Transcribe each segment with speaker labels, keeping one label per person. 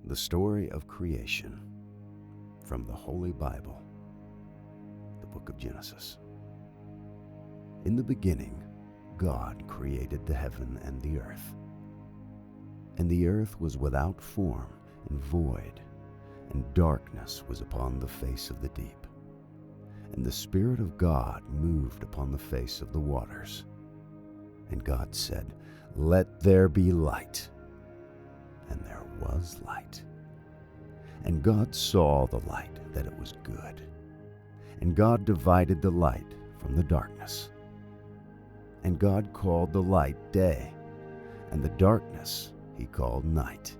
Speaker 1: The story of creation from the Holy Bible, the book of Genesis. In the beginning, God created the heaven and the earth. And the earth was without form and void, and darkness was upon the face of the deep. And the Spirit of God moved upon the face of the waters. And God said, "Let there be light." And there was light. And God saw the light, that it was good. And God divided the light from the darkness. And God called the light day, and the darkness he called night.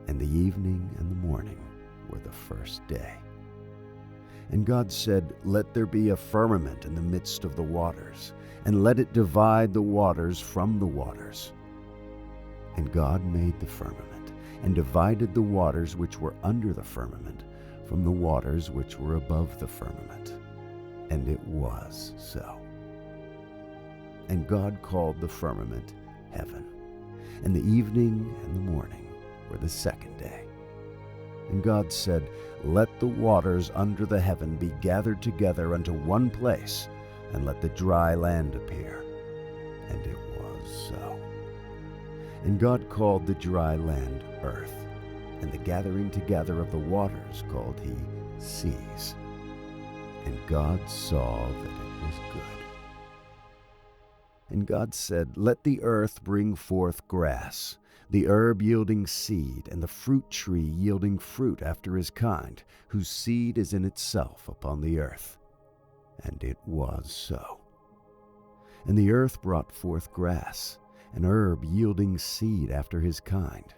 Speaker 1: And the evening and the morning were the first day. And God said, "Let there be a firmament in the midst of the waters, and let it divide the waters from the waters." And God made the firmament, and divided the waters which were under the firmament from the waters which were above the firmament. And it was so. And God called the firmament heaven. And the evening and the morning were the second day. And God said, "Let the waters under the heaven be gathered together unto one place, and let the dry land appear." And it was so. And God called the dry land earth, and the gathering together of the waters called he seas. And God saw that it was good. And God said, "Let the earth bring forth grass, the herb yielding seed, and the fruit tree yielding fruit after his kind, whose seed is in itself upon the earth." And it was so. And the earth brought forth grass, an herb yielding seed after his kind,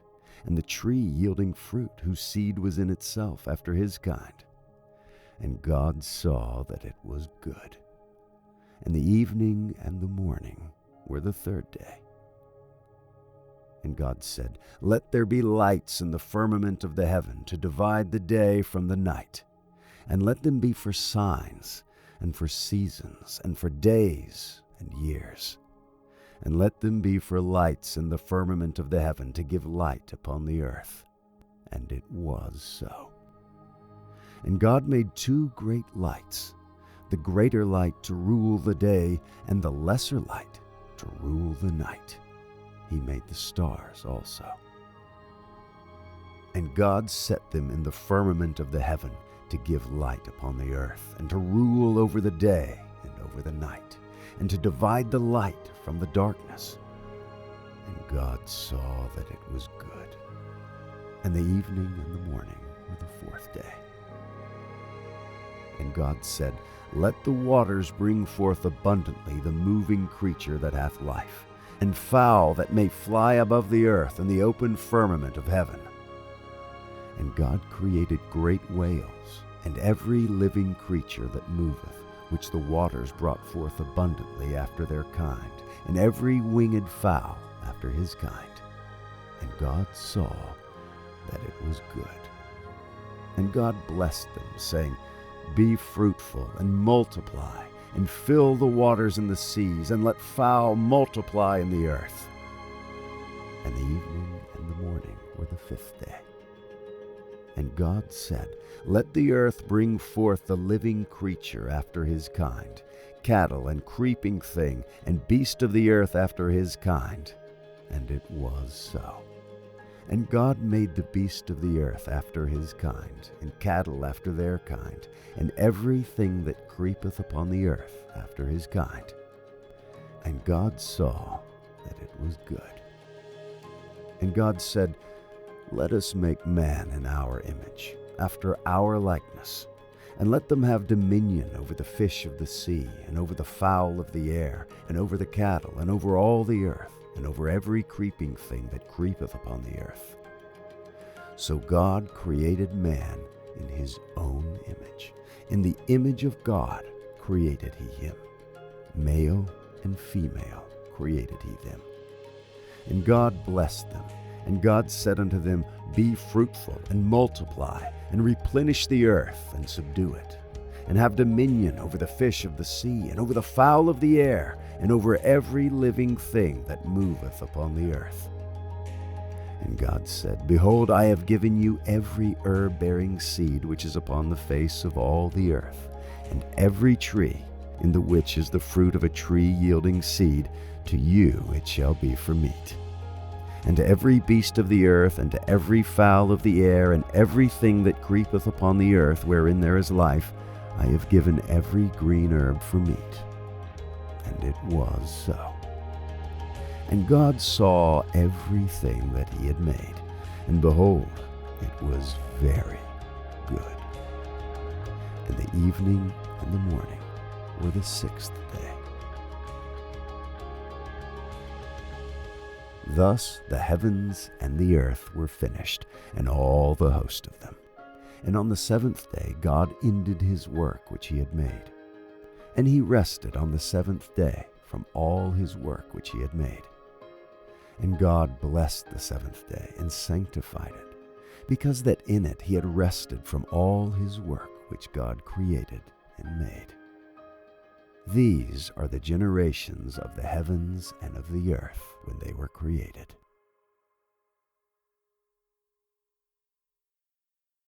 Speaker 1: and the tree yielding fruit, whose seed was in itself after his kind. And God saw that it was good. And the evening and the morning were the third day. And God said, "Let there be lights in the firmament of the heaven to divide the day from the night, and let them be for signs, and for seasons, and for days and years. And let them be for lights in the firmament of the heaven to give light upon the earth." And it was so. And God made two great lights, the greater light to rule the day, and the lesser light to rule the night. He made the stars also. And God set them in the firmament of the heaven to give light upon the earth, and to rule over the day and over the night, and to divide the light from the darkness. And God saw that it was good. And the evening and the morning were the fourth day. And God said, "Let the waters bring forth abundantly the moving creature that hath life, and fowl that may fly above the earth in the open firmament of heaven." And God created great whales, and every living creature that moveth, which the waters brought forth abundantly after their kind, and every winged fowl after his kind. And God saw that it was good. And God blessed them, saying, "Be fruitful and multiply, and fill the waters in the seas, and let fowl multiply in the earth." And the evening and the morning were the fifth day. And God said, "Let the earth bring forth the living creature after his kind, cattle and creeping thing, and beast of the earth after his kind." And it was so. And God made the beast of the earth after his kind, and cattle after their kind, and everything that creepeth upon the earth after his kind. And God saw that it was good. And God said, "Let us make man in our image, after our likeness, and let them have dominion over the fish of the sea, and over the fowl of the air, and over the cattle, and over all the earth, and over every creeping thing that creepeth upon the earth." So God created man in his own image. In the image of God created he him. Male and female created he them. And God blessed them. And God said unto them, "Be fruitful, and multiply, and replenish the earth, and subdue it, and have dominion over the fish of the sea, and over the fowl of the air, and over every living thing that moveth upon the earth." And God said, Behold, I have given you every herb-bearing seed which is upon the face of all the earth, and every tree in the which is the fruit of a tree yielding seed, to you it shall be for meat. And to every beast of the earth, and to every fowl of the air, and everything that creepeth upon the earth wherein there is life, I have given every green herb for meat. And it was so. And God saw everything that he had made, and behold, it was very good. And the evening and the morning were the sixth day. Thus the heavens and the earth were finished, and all the host of them. And on the seventh day God ended his work which he had made. And he rested on the seventh day from all his work which he had made. And God blessed the seventh day and sanctified it, because that in it he had rested from all his work which God created and made. These are the generations of the heavens and of the earth when they were created.